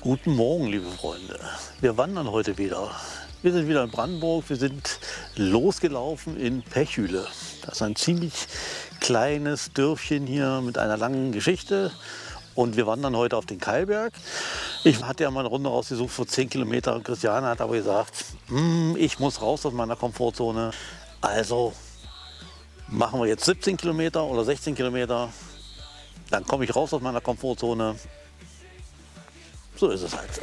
Guten Morgen, liebe Freunde. Wir wandern heute wieder. Wir sind wieder in Brandenburg. Wir sind losgelaufen in Pechhüle. Das ist ein ziemlich kleines Dörfchen hier mit einer langen Geschichte. Und wir wandern heute auf den Keilberg. Ich hatte ja mal eine Runde rausgesucht vor 10 Kilometern. Christiane hat aber gesagt, ich muss raus aus meiner Komfortzone. Also machen wir jetzt 17 Kilometer oder 16 Kilometer. Dann komme ich raus aus meiner Komfortzone. So ist es halt.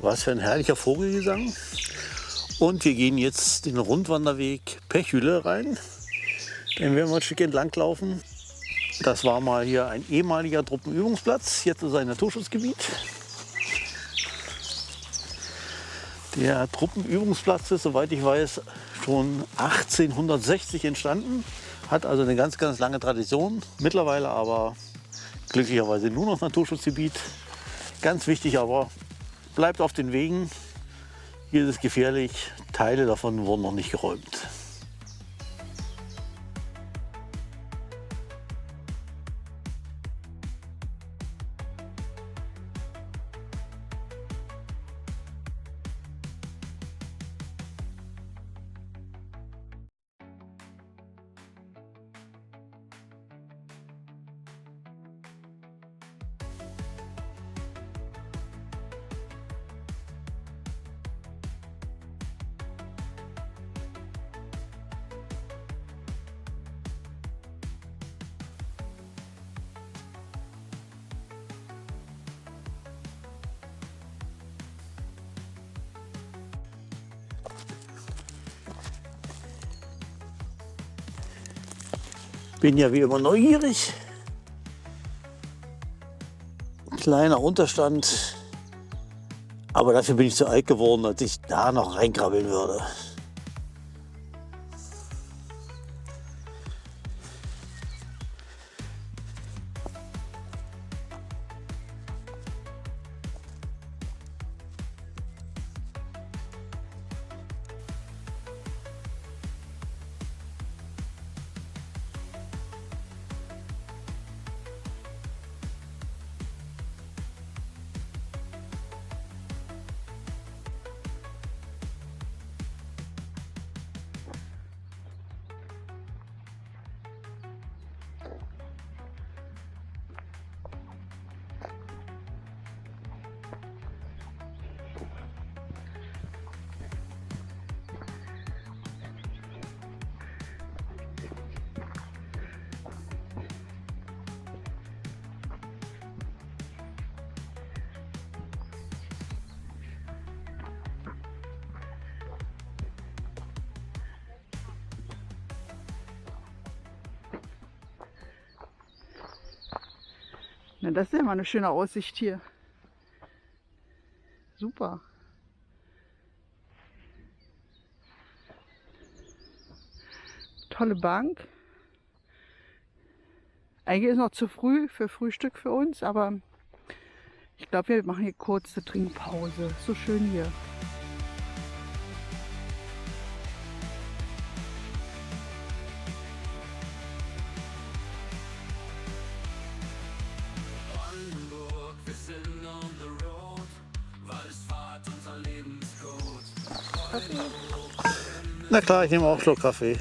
Was für ein herrlicher Vogelgesang. Und wir gehen jetzt den Rundwanderweg Pechhüle rein. Den werden wir ein Stück entlang laufen. Das war mal hier ein ehemaliger Truppenübungsplatz. Jetzt ist ein Naturschutzgebiet. Der Truppenübungsplatz ist, soweit ich weiß, schon 1860 entstanden. Hat also eine ganz, ganz lange Tradition. Mittlerweile aber glücklicherweise nur noch Naturschutzgebiet. Ganz wichtig aber, bleibt auf den Wegen. Hier ist es gefährlich. Teile davon wurden noch nicht geräumt. Bin ja wie immer neugierig. Kleiner Unterstand. Aber dafür bin ich zu alt geworden, als ich da noch reinkrabbeln würde. Na, das ist ja mal eine schöne Aussicht hier. Super. Tolle Bank. Eigentlich ist noch zu früh für Frühstück für uns, aber Ich glaube, wir machen hier kurze Trinkpause. So schön hier. Na klar, ich nehme auch einen Schluck Kaffee.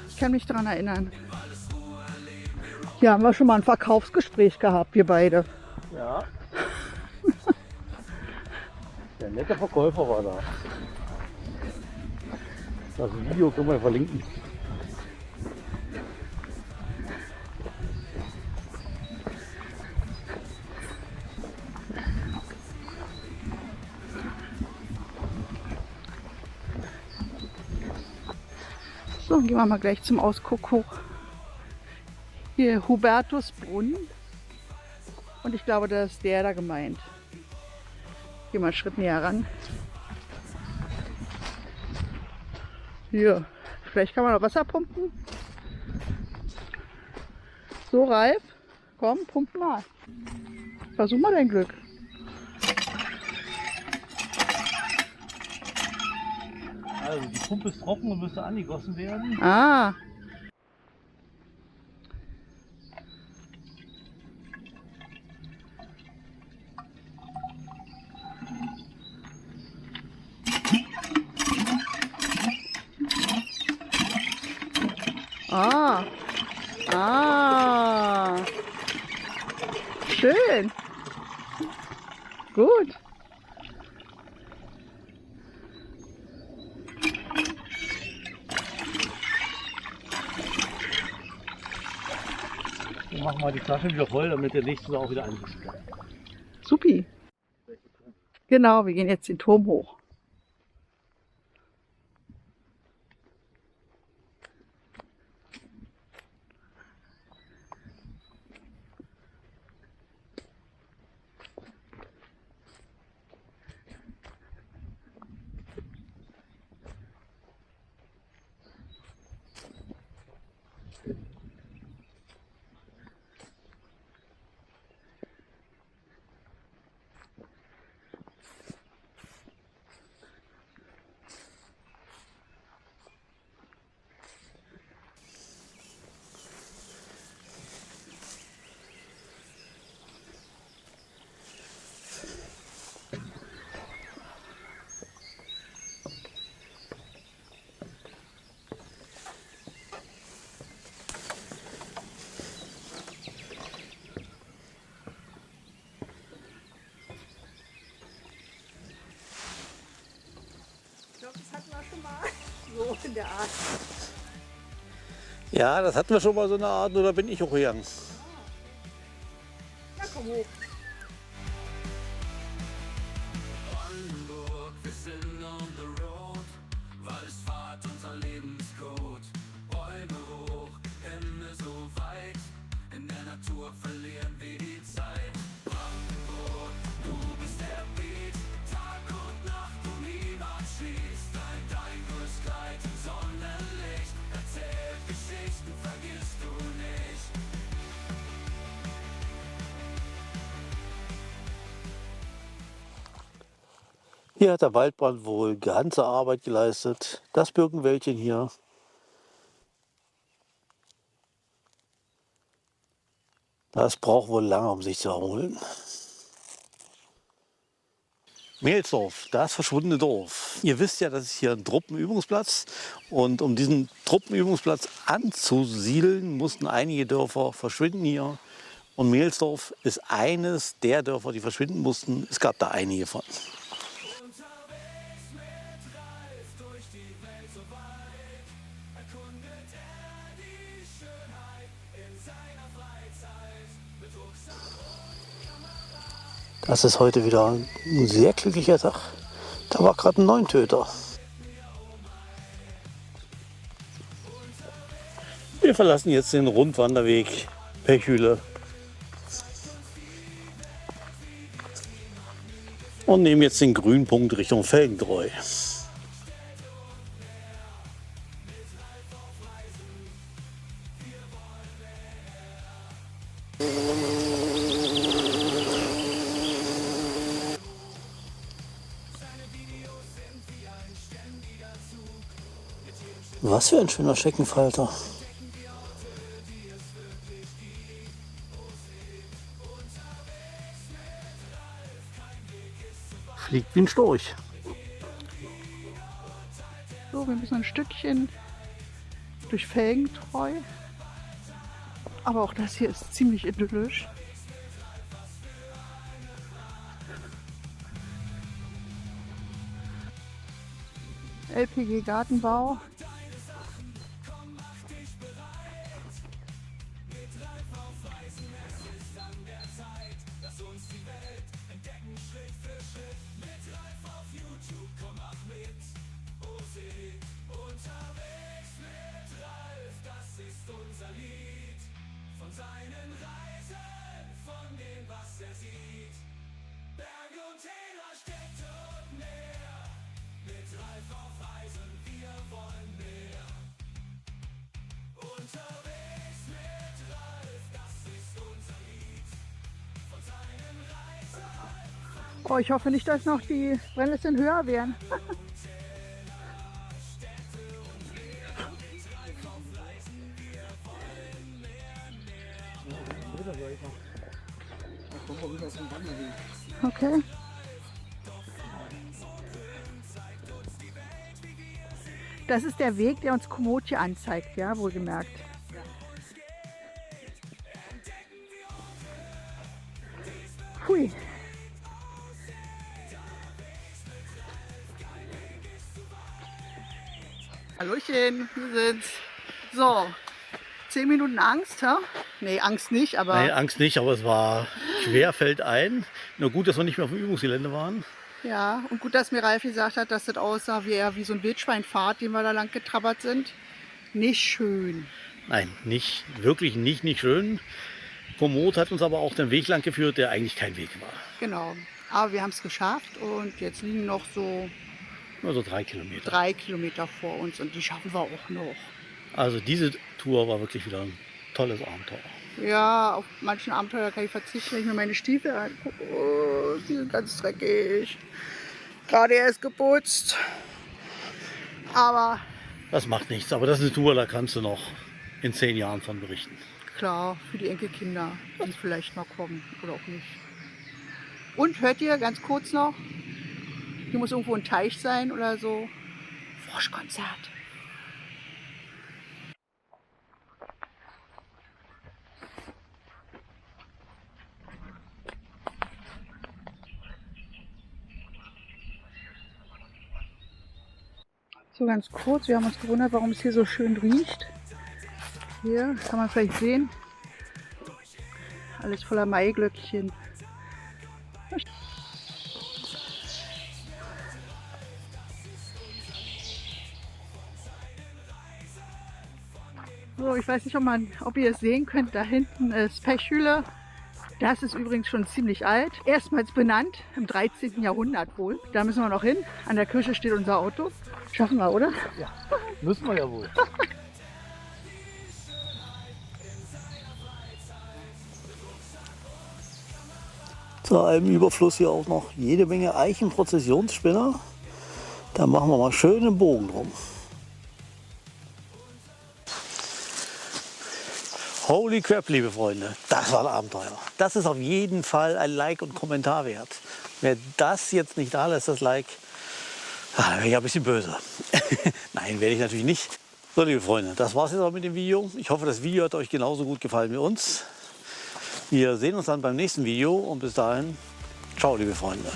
Ich kann mich daran erinnern. Hier haben wir schon mal ein Verkaufsgespräch gehabt, wir beide. Ja. Der nette Verkäufer war da. Das Video können wir verlinken. So, gehen wir mal gleich zum Ausguck hoch. Hier Hubertusbrunnen. Und ich glaube, da ist der da gemeint. Gehen wir einen Schritt näher ran. Hier, vielleicht kann man noch Wasser pumpen. So, Ralf, komm, pump mal. Versuch mal dein Glück. Also die Pumpe ist trocken und müsste angegossen werden. Ah. Ah. Ah. Schön. Gut. Dann machen wir die Flasche wieder voll, damit der nächste auch wieder angießen kann. Supi. Genau, wir gehen jetzt den Turm hoch. Ich glaube, das hatten wir schon mal so in der Art. Ja, das hatten wir schon mal so eine Art, oder bin ich hochgegangen? Ja, komm hoch. Brandenburg, wir sind on the road, weil es Fahrt unser Lebenscode. Bäume hoch, Hände so weit, in der Natur verlieren wir die Zeit. Brandenburg, du bist der Beat, Tag und Nacht, du niemand schließt. Dein Grüßkleid im Sonnenlicht, erzählt Geschichten, vergisst du nicht. Hier hat der Waldbrand wohl ganze Arbeit geleistet. Das Birkenwäldchen hier. Das braucht wohl lange, um sich zu erholen. Mehelsdorf, das verschwundene Dorf. Ihr wisst ja, das ist hier ein Truppenübungsplatz. Und um diesen Truppenübungsplatz anzusiedeln, mussten einige Dörfer verschwinden hier. Und Mehelsdorf ist eines der Dörfer, die verschwinden mussten. Es gab da einige von. Unterwegs mit Ralf durch die Welt so weit, erkundet er die Schönheit in seiner Freizeit. Mit Rucksack und Kamera. Das ist heute wieder ein sehr glücklicher Tag. Da war gerade ein Neuntöter. Wir verlassen jetzt den Rundwanderweg Pechhüle und nehmen jetzt den Grünpunkt Richtung Felgentreu. Was für ein schöner Scheckenfalter. Fliegt wie ein Storch. So, wir müssen ein Stückchen durch Felgentreu. Aber auch das hier ist ziemlich idyllisch. LPG Gartenbau. Oh, ich hoffe nicht, dass noch die Brennnesseln höher werden. Okay. Das ist der Weg, der uns Komoot hier anzeigt, ja, wohlgemerkt. Hui. Hallöchen, wir sind's. So, 10 Minuten Angst, ja? Nee, Angst nicht, aber... Nein, Angst nicht, aber es war querfeldein. Nur gut, dass wir nicht mehr auf dem Übungsgelände waren. Ja, und gut, dass mir Ralf gesagt hat, dass das aussah wie eher wie so ein Wildschweinpfad, den wir da lang getrabbert sind. Nicht schön. Nein, nicht, wirklich nicht schön. Komoot hat uns aber auch den Weg lang geführt, der eigentlich kein Weg war. Genau, aber wir haben es geschafft und jetzt liegen noch so Also 3 Kilometer. 3 Kilometer vor uns und die schaffen wir auch noch. Also diese Tour war wirklich wieder ein tolles Abenteuer. Ja, auf manchen Abenteuer kann ich verzichten, wenn ich mir meine Stiefel angucke. Oh, die sind ganz dreckig. Gerade erst geputzt. Aber Das macht nichts, aber das ist eine Tour, da kannst du noch in 10 Jahren von berichten. klar, für die Enkelkinder, die vielleicht mal kommen oder auch nicht. Und hört ihr, ganz kurz noch, hier muss irgendwo ein Teich sein oder so. Froschkonzert. So ganz kurz, wir haben uns gewundert, warum es hier so schön riecht. Hier kann man vielleicht sehen, alles voller Maiglöckchen. So, ich weiß nicht, ob ihr es sehen könnt, da hinten ist Pechhüle. Das ist übrigens schon ziemlich alt. Erstmals benannt, im 13. Jahrhundert wohl. Da müssen wir noch hin. An der Kirche steht unser Auto. Schaffen wir, oder? Ja, müssen wir ja wohl. Zu allem Überfluss hier auch noch jede Menge Eichenprozessionsspinner. Da machen wir mal schön einen Bogen drum. Holy crap, liebe Freunde, das war ein Abenteuer. Das ist auf jeden Fall ein Like und Kommentar wert. Wer das jetzt nicht da lässt, das Like, wäre ich ein bisschen böse. Nein, werde ich natürlich nicht. So, liebe Freunde, das war's jetzt auch mit dem Video. Ich hoffe, das Video hat euch genauso gut gefallen wie uns. Wir sehen uns dann beim nächsten Video und bis dahin, ciao, liebe Freunde.